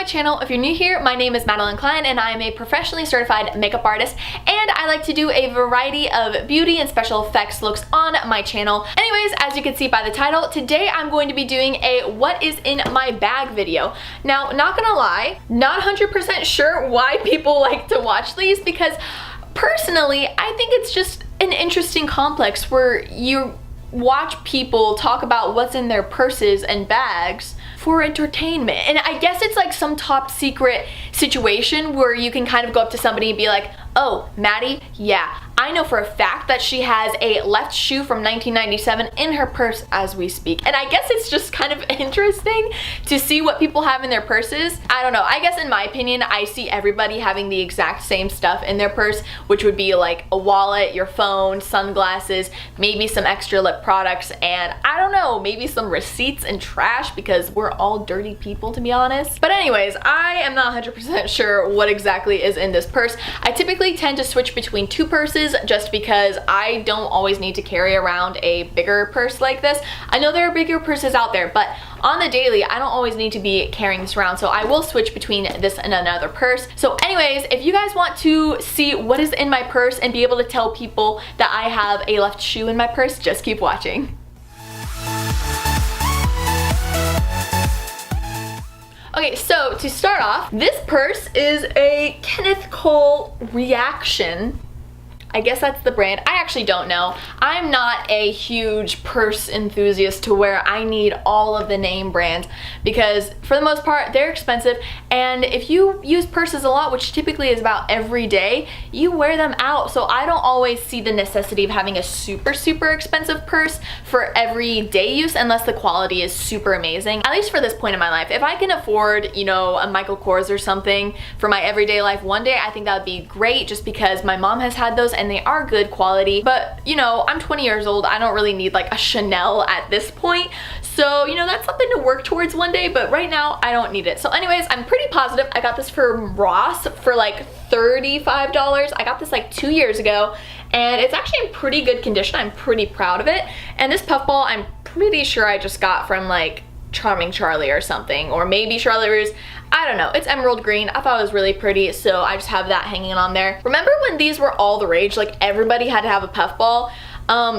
channel. If you're new here, my name is Madalyn Cline and I am a professionally certified makeup artist, and I like to do a variety of beauty and special effects looks on my channel. Anyways, as you can see by the title, today I'm going to be doing a what is in my bag video. Now, not gonna lie, not 100% sure why people like to watch these, because personally, I think it's just an interesting complex where you watch people talk about what's in their purses and bags for entertainment. And I guess it's like some top secret situation where you can kind of go up to somebody and be like, oh, Maddie, yeah, I know for a fact that she has a left shoe from 1997 in her purse as we speak. And I guess it's just kind of interesting to see what people have in their purses. I don't know, I guess in my opinion, I see everybody having the exact same stuff in their purse, which would be like a wallet, your phone, sunglasses, maybe some extra lip products, and I don't know, maybe some receipts and trash, because we're all dirty people, to be honest. But anyways, I am not 100% sure what exactly is in this purse. I typically tend to switch between two purses just because I don't always need to carry around a bigger purse like this. I know there are bigger purses out there, but on the daily, I don't always need to be carrying this around, so I will switch between this and another purse. So anyways, if you guys want to see what is in my purse and be able to tell people that I have a left shoe in my purse, just keep watching. Okay, so to start off, this purse is a Kenneth Cole Reaction. I guess that's the brand. I actually don't know. I'm not a huge purse enthusiast to where I need all of the name brands, because for the most part they're expensive, and if you use purses a lot, which typically is about every day, you wear them out. So I don't always see the necessity of having a super expensive purse for everyday use unless the quality is super amazing. At least for this point in my life. If I can afford, you know, a Michael Kors or something for my everyday life one day, I think that would be great, just because my mom has had those and they are good quality. But you know, I'm 20 years old, I don't really need like a Chanel at this point, so you know, that's something to work towards one day, but right now I don't need it. So anyways, I'm pretty positive I got this from Ross for like $35. I got this like 2 years ago, and it's actually in pretty good condition. I'm pretty proud of it. And this puffball, I'm pretty sure I just got from like Charming Charlie or something, or maybe Charlotte Russe. I don't know. It's emerald green. I thought it was really pretty, so I just have that hanging on there. Remember when these were all the rage? Like everybody had to have a puffball.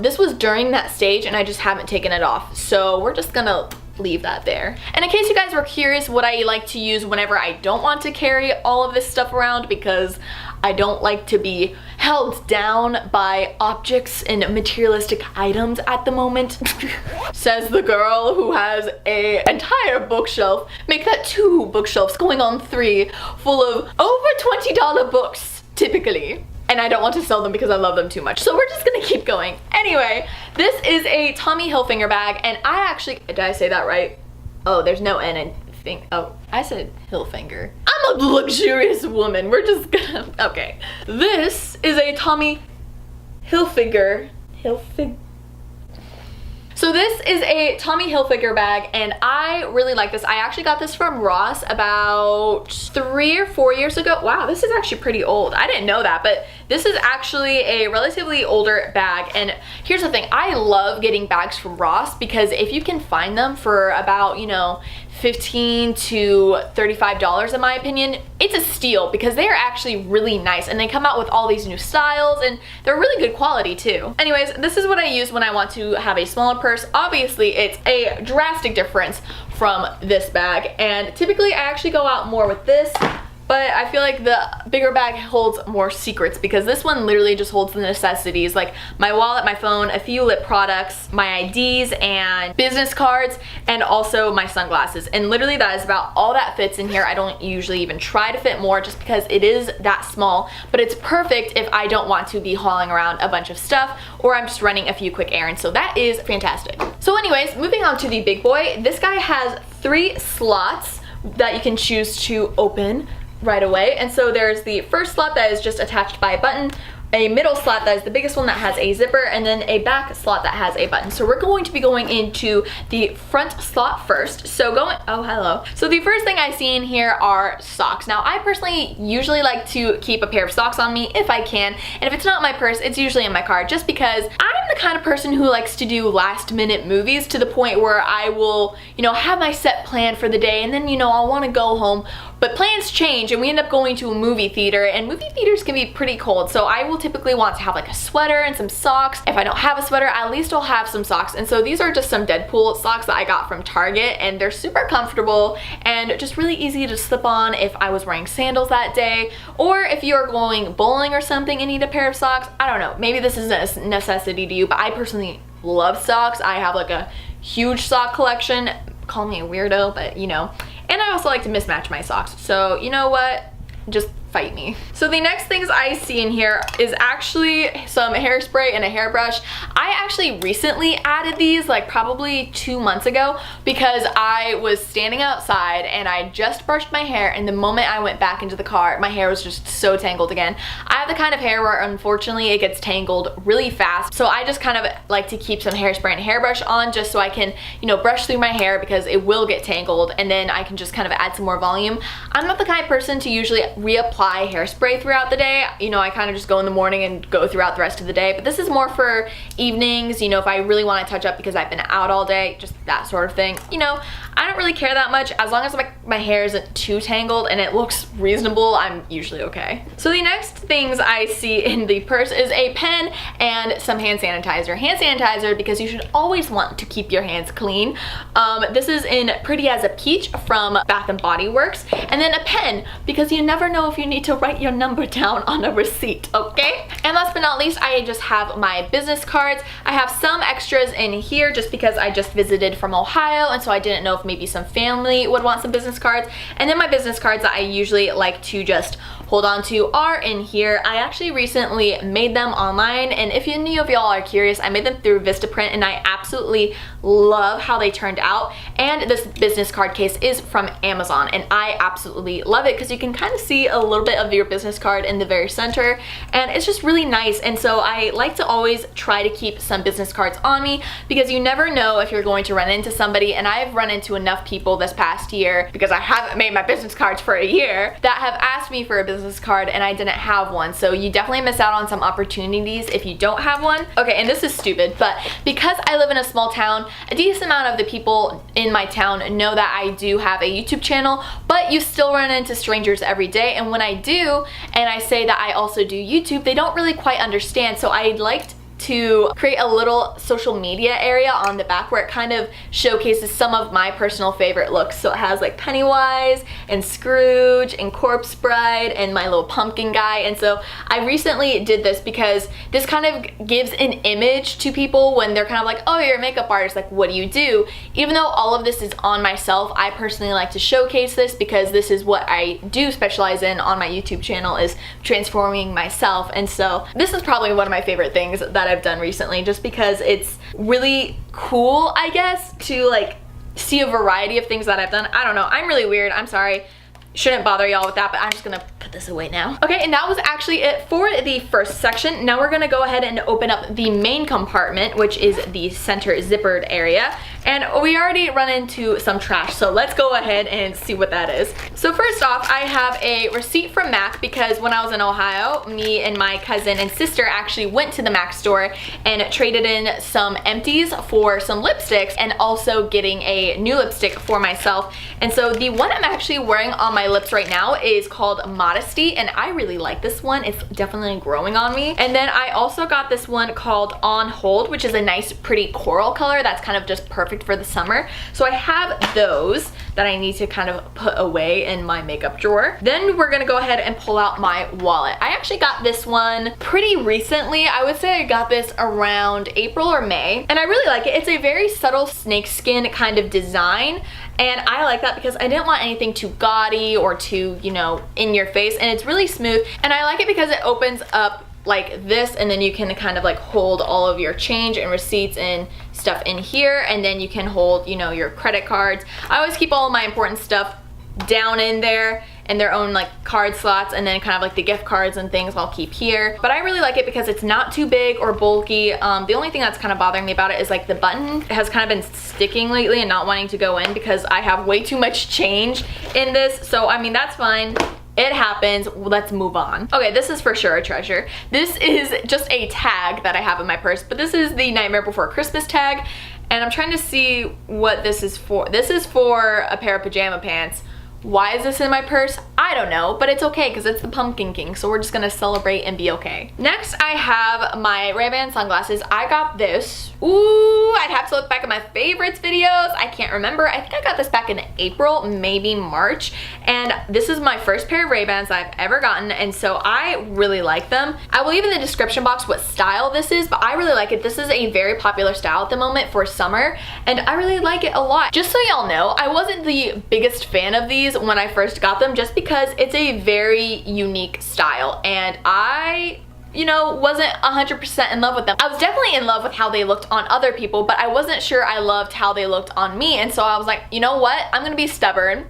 This was during that stage, and I just haven't taken it off, so we're just gonna leave that there. And in case you guys were curious what I like to use whenever I don't want to carry all of this stuff around, because I don't like to be held down by objects and materialistic items at the moment. Says the girl who has an entire bookshelf, make that 2 bookshelves going on 3, full of over $20 books typically. And I don't want to sell them because I love them too much. So we're just gonna keep going. Anyway, this is a Tommy Hilfiger bag, and I actually, did I say that right? Oh, there's no N in thing. Oh, I said Hilfiger. I'm a luxurious woman. We're just gonna, okay. This is a Tommy Hilfiger. So this is a Tommy Hilfiger bag, and I really like this. I actually got this from Ross about 3 or 4 years ago. Wow, this is actually pretty old. I didn't know that, but this is actually a relatively older bag. And here's the thing, I love getting bags from Ross, because if you can find them for about, you know, $15 to $35 in my opinion, it's a steal, because they are actually really nice, and they come out with all these new styles, and they're really good quality too. Anyways, this is what I use when I want to have a smaller purse. Obviously, it's a drastic difference from this bag, and typically I actually go out more with this, but I feel like the bigger bag holds more secrets, because this one literally just holds the necessities, like my wallet, my phone, a few lip products, my IDs and business cards, and also my sunglasses. And literally that is about all that fits in here. I don't usually even try to fit more, just because it is that small, but it's perfect if I don't want to be hauling around a bunch of stuff, or I'm just running a few quick errands. So that is fantastic. So anyways, moving on to the big boy. This guy has 3 slots that you can choose to open right away. And so there's the first slot that is just attached by a button. a middle slot that is the biggest one that has a zipper, and then a back slot that has a button. So we're going to be going into the front slot first. So oh hello. So the first thing I see in here are socks. Now I personally usually like to keep a pair of socks on me if I can, and if it's not in my purse, it's usually in my car, just because I'm the kind of person who likes to do last minute movies to the point where I will, you know, have my set plan for the day, and then, you know, I'll want to go home, but plans change and we end up going to a movie theater, and movie theaters can be pretty cold, so I will typically want to have like a sweater and some socks. If I don't have a sweater, at least I'll have some socks. And so these are just some Deadpool socks that I got from Target, and they're super comfortable and just really easy to slip on if I was wearing sandals that day, or if you're going bowling or something and need a pair of socks. I don't know, maybe this is a necessity to you, but I personally love socks. I have like a huge sock collection. Call me a weirdo, but you know. And I also like to mismatch my socks, so you know what? Just fight me. So the next things I see in here is actually some hairspray and a hairbrush. I actually recently added these, like probably 2 months ago, because I was standing outside and I just brushed my hair, and the moment I went back into the car, my hair was just so tangled again. I have the kind of hair where unfortunately it gets tangled really fast, so I just kind of like to keep some hairspray and hairbrush on just so I can, you know, brush through my hair because it will get tangled, and then I can just kind of add some more volume. I'm not the kind of person to usually reapply hairspray throughout the day. You know, I kind of just go in the morning and go throughout the rest of the day, but this is more for evenings, you know, if I really want to touch up because I've been out all day, just that sort of thing. You know, I don't really care that much. As long as my hair isn't too tangled and it looks reasonable, I'm usually okay. So the next things I see in the purse is a pen and some hand sanitizer. Hand sanitizer because you should always want to keep your hands clean. This is in Pretty as a Peach from Bath & Body Works. And then a pen because you never know if you need to write your number down on a receipt, okay? And last but not least, I just have my business cards. I have some extras in here just because I just visited from Ohio, and so I didn't know if maybe some family would want some business cards. And then my business cards that I usually like to just hold on to are in here. I actually recently made them online, and if any of y'all are curious, I made them through Vistaprint, and I absolutely love how they turned out. And this business card case is from Amazon, and I absolutely love it because you can kind of see a little bit of your business card in the very center, and it's just really nice. And so I like to always try to keep some business cards on me because you never know if you're going to run into somebody, and I've run into enough people this past year, because I haven't made my business cards for a year, that have asked me for a business card and I didn't have one. So you definitely miss out on some opportunities if you don't have one. Okay, and this is stupid, but because I live in a small town, a decent amount of the people in my town know that I do have a YouTube channel, but you still run into strangers every day, and when I do and I say that I also do YouTube, they don't really quite understand. So I'd like to create a little social media area on the back where it kind of showcases some of my personal favorite looks. So it has like Pennywise and Scrooge and Corpse Bride and my little pumpkin guy. And so I recently did this because this kind of gives an image to people when they're kind of like, oh, you're a makeup artist, like what do you do? Even though all of this is on myself, I personally like to showcase this because this is what I do specialize in on my YouTube channel, is transforming myself. And so this is probably one of my favorite things that I've done recently, just because it's really cool, I guess, to like see a variety of things that I've done. I don't know, I'm really weird, I'm sorry. Shouldn't bother y'all with that, but I'm just gonna put this away now. Okay, and that was actually it for the first section. Now we're gonna go ahead and open up the main compartment, which is the center zippered area. And we already run into some trash, so let's go ahead and see what that is. So first off, I have a receipt from MAC because when I was in Ohio, me and my cousin and sister actually went to the MAC store and traded in some empties for some lipsticks, and also getting a new lipstick for myself. And so the one I'm actually wearing on my lips right now is called Modesty, and I really like this one. It's definitely growing on me. And then I also got this one called On Hold, which is a nice pretty coral color that's kind of just perfect for the summer. So I have those that I need to kind of put away in my makeup drawer. Then we're gonna go ahead and pull out my wallet. I actually got this one pretty recently. I would say I got this around April or May, and I really like it. It's a very subtle snakeskin kind of design, and I like that because I didn't want anything too gaudy or too, you know, in your face, and it's really smooth. And I like it because it opens up like this, and then you can kind of like hold all of your change and receipts and stuff in here, and then you can hold, you know, your credit cards. I always keep all of my important stuff down in there, and their own like card slots, and then kind of like the gift cards and things I'll keep here. But I really like it because it's not too big or bulky. The only thing that's kind of bothering me about it is like the button has kind of been sticking lately and not wanting to go in because I have way too much change in this. So I mean, that's fine. It happens. Let's move on. Okay, this is for sure a treasure. This is just a tag that I have in my purse, but this is the Nightmare Before Christmas tag, and I'm trying to see what this is for. This is for a pair of pajama pants. Why is this in my purse? I don't know, but it's okay because it's the Pumpkin King, so we're just gonna celebrate and be okay. Next, I have my Ray-Ban sunglasses. I got this. Ooh, I'd have to look back at my favorites videos. I can't remember. I think I got this back in April, maybe March, and this is my first pair of Ray-Bans I've ever gotten, and so I really like them. I will leave in the description box what style this is, but I really like it. This is a very popular style at the moment for summer, and I really like it a lot. Just so y'all know, I wasn't the biggest fan of these when I first got them, just because it's a very unique style, and I wasn't 100% in love with them. I was definitely in love with how they looked on other people, but I wasn't sure I loved how they looked on me, and so I was like, you know what, I'm gonna be stubborn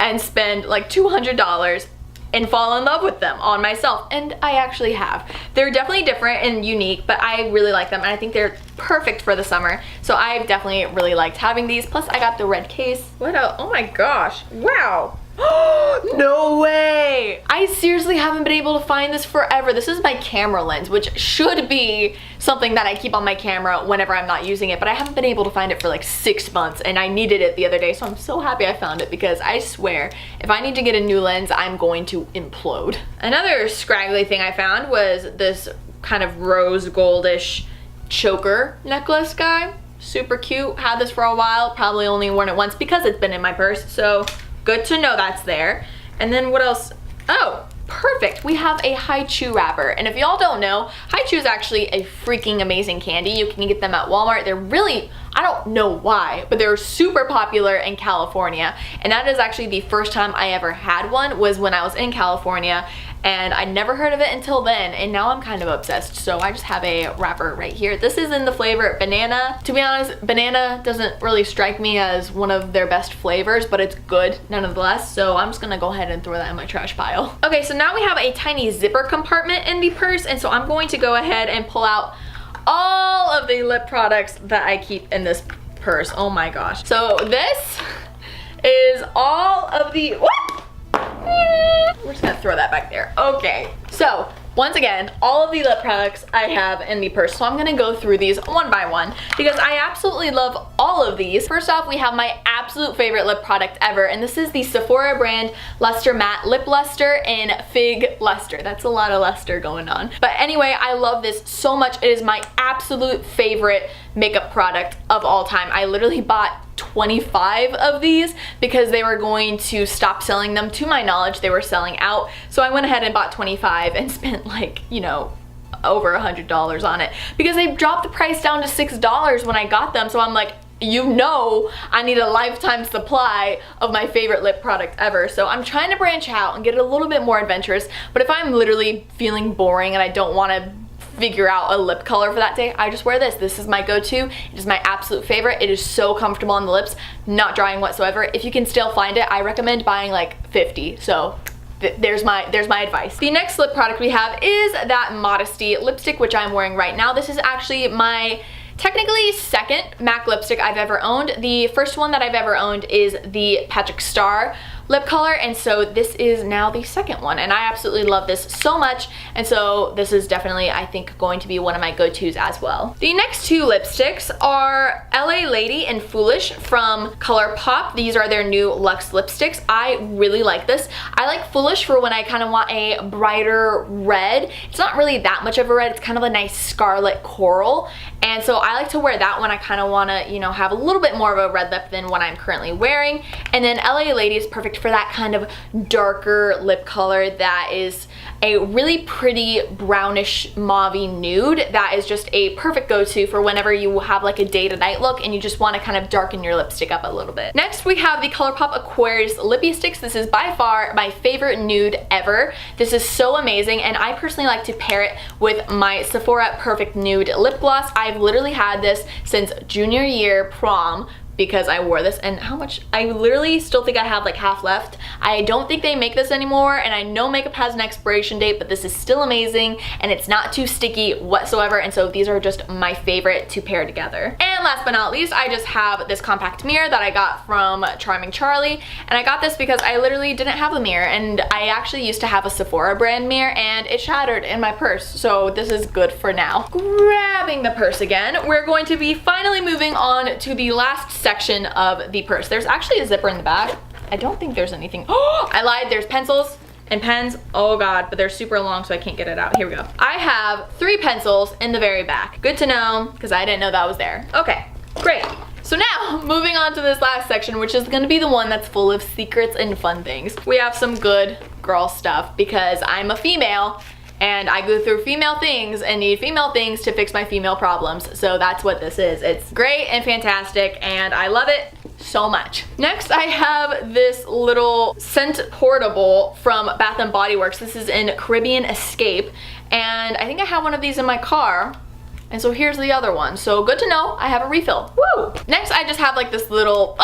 and spend like $200 and fall in love with them on myself, and I actually have. They're definitely different and unique, but I really like them, and I think they're perfect for the summer, so I've definitely really liked having these. Plus I got the red case. What else? Oh my gosh, wow. No way! I seriously haven't been able to find this forever. This is my camera lens, which should be something that I keep on my camera whenever I'm not using it, but I haven't been able to find it for like 6 months, and I needed it the other day, so I'm so happy I found it because I swear, if I need to get a new lens, I'm going to implode. Another scraggly thing I found was this kind of rose goldish choker necklace guy. Super cute. Had this for a while, probably only worn it once because it's been in my purse, so good to know that's there. And then what else? Oh, perfect. We have a Hi-Chew wrapper. And if y'all don't know, Hi-Chew is actually a freaking amazing candy. You can get them at Walmart. They're really, I don't know why, but they're super popular in California. And that is actually the first time I ever had one, was when I was in California. And I never heard of it until then, and now I'm kind of obsessed, so I just have a wrapper right here. This is in the flavor banana. To be honest, banana doesn't really strike me as one of their best flavors, but it's good nonetheless, so I'm just gonna go ahead and throw that in my trash pile. Okay, so now we have a tiny zipper compartment in the purse, and so I'm going to go ahead and pull out all of the lip products that I keep in this purse. Oh my gosh. So this is all of the, what? We're just gonna throw that back there. Okay, so once again, all of the lip products I have in the purse, so I'm gonna go through these one by one because I absolutely love all of these. First off, we have my absolute favorite lip product ever, and this is the Sephora brand Luster Matte Lip Luster in Fig Luster. That's a lot of luster going on. But anyway, I love this so much. It is my absolute favorite makeup product of all time. I literally bought 25 of these because they were going to stop selling them. To my knowledge, they were selling out, so I went ahead and bought 25 and spent like, over $100 on it because they dropped the price down to $6 when I got them. So I'm like, I need a lifetime supply of my favorite lip product ever. So I'm trying to branch out and get a little bit more adventurous, but if I'm literally feeling boring and I don't want to figure out a lip color for that day, I just wear this. This is my go-to. It is my absolute favorite. It is so comfortable on the lips, not drying whatsoever. If you can still find it, I recommend buying like 50. So there's my advice. The next lip product we have is that Modesty lipstick, which I'm wearing right now. This is actually my technically second MAC lipstick I've ever owned. The first one that I've ever owned is the Patrick Star lip color, and so this is now the second one, and I absolutely love this so much, and so this is definitely, I think, going to be one of my go-tos as well. The next two lipsticks are LA Lady and Foolish from ColourPop. These are their new Luxe lipsticks. I really like this. I like Foolish for when I kind of want a brighter red. It's not really that much of a red, it's kind of a nice scarlet coral, and so I like to wear that when I kind of want to, have a little bit more of a red lip than what I'm currently wearing. And then LA Lady is perfect for that kind of darker lip color that is a really pretty brownish mauvey nude. That is just a perfect go-to for whenever you have like a day to night look and you just want to kind of darken your lipstick up a little bit. Next we have the ColourPop Aquarius Lippy Sticks. This is by far my favorite nude ever. This is so amazing, and I personally like to pair it with my Sephora Perfect Nude lip gloss. I've literally had this since junior year prom because I wore this, and how much, I literally still think I have like half left. I don't think they make this anymore, and I know makeup has an expiration date, but this is still amazing, and it's not too sticky whatsoever, and so these are just my favorite to pair together. And last but not least, I just have this compact mirror that I got from Charming Charlie, and I got this because I literally didn't have a mirror, and I actually used to have a Sephora brand mirror, and it shattered in my purse, so this is good for now. Grabbing the purse again, we're going to be finally moving on to the last section of the purse. There's actually a zipper in the back. I don't think there's anything. Oh, I lied. There's pencils and pens. Oh god, but they're super long, so I can't get it out. Here we go. I have 3 pencils in the very back. Good to know, because I didn't know that was there. Okay, great. So now, moving on to this last section, which is gonna be the one that's full of secrets and fun things. We have some good girl stuff, because I'm a female, and I go through female things and need female things to fix my female problems. So that's what this is. It's great and fantastic, and I love it so much. Next, I have this little scent portable from Bath & Body Works. This is in Caribbean Escape, and I think I have one of these in my car. And so here's the other one. So good to know, I have a refill. Woo! Next, I just have like this little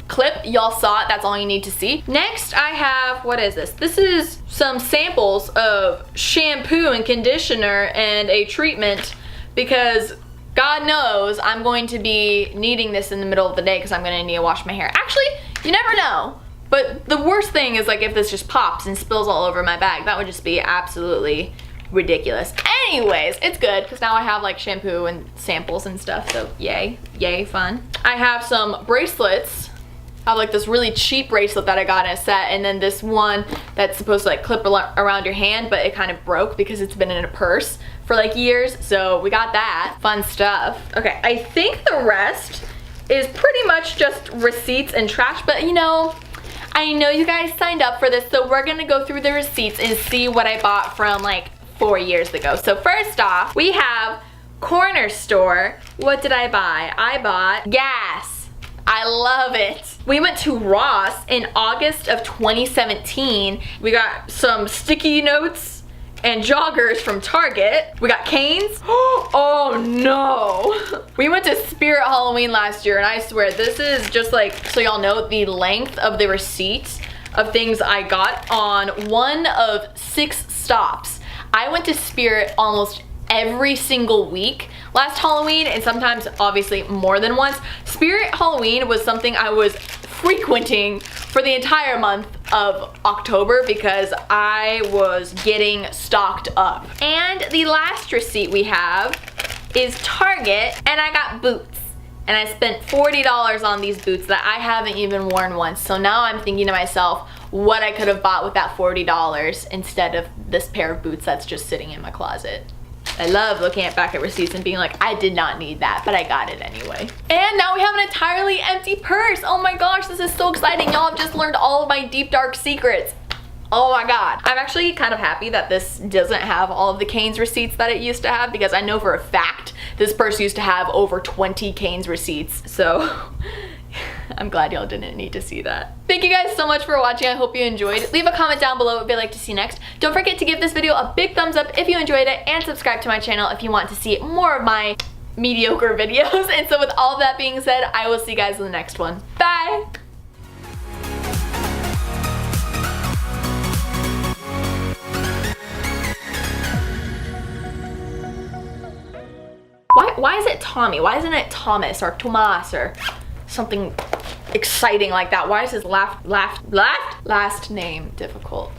clip. Y'all saw it, that's all you need to see. Next, I have, what is this? This is some samples of shampoo and conditioner and a treatment, because God knows I'm going to be needing this in the middle of the day because I'm gonna need to wash my hair. Actually, you never know. But the worst thing is like if this just pops and spills all over my bag. That would just be absolutely ridiculous. Anyways, it's good because now I have like shampoo and samples and stuff, so yay, fun. I have some bracelets. I have like this really cheap bracelet that I got in a set, and then this one that's supposed to like clip around your hand, but it kind of broke because it's been in a purse for like years, so we got that. Fun stuff. Okay, I think the rest is pretty much just receipts and trash, but you know, I know you guys signed up for this, so we're gonna go through the receipts and see what I bought from like 4 years ago. So first off, we have Corner Store. What did I buy? I bought gas. I love it. We went to Ross in August of 2017. We got some sticky notes and joggers from Target. We got canes. Oh no. We went to Spirit Halloween last year, and I swear this is just like, so y'all know the length of the receipts of things I got on one of 6 stops. I went to Spirit almost every single week last Halloween, and sometimes obviously more than once. Spirit Halloween was something I was frequenting for the entire month of October because I was getting stocked up. And the last receipt we have is Target, and I got boots. And I spent $40 on these boots that I haven't even worn once. So now I'm thinking to myself what I could have bought with that $40 instead of this pair of boots that's just sitting in my closet. I love looking back at receipts and being like, I did not need that, but I got it anyway. And now we have an entirely empty purse. Oh my gosh, this is so exciting. Y'all have just learned all of my deep, dark secrets. Oh my god. I'm actually kind of happy that this doesn't have all of the Cane's receipts that it used to have, because I know for a fact this purse used to have over 20 Cane's receipts. So I'm glad y'all didn't need to see that. Thank you guys so much for watching. I hope you enjoyed. Leave a comment down below what you'd like to see next. Don't forget to give this video a big thumbs up if you enjoyed it, and subscribe to my channel if you want to see more of my mediocre videos. And so with all of that being said, I will see you guys in the next one. Bye! Why is it Tommy? Why isn't it Thomas or Tomas or something exciting like that? Why is his last name difficult?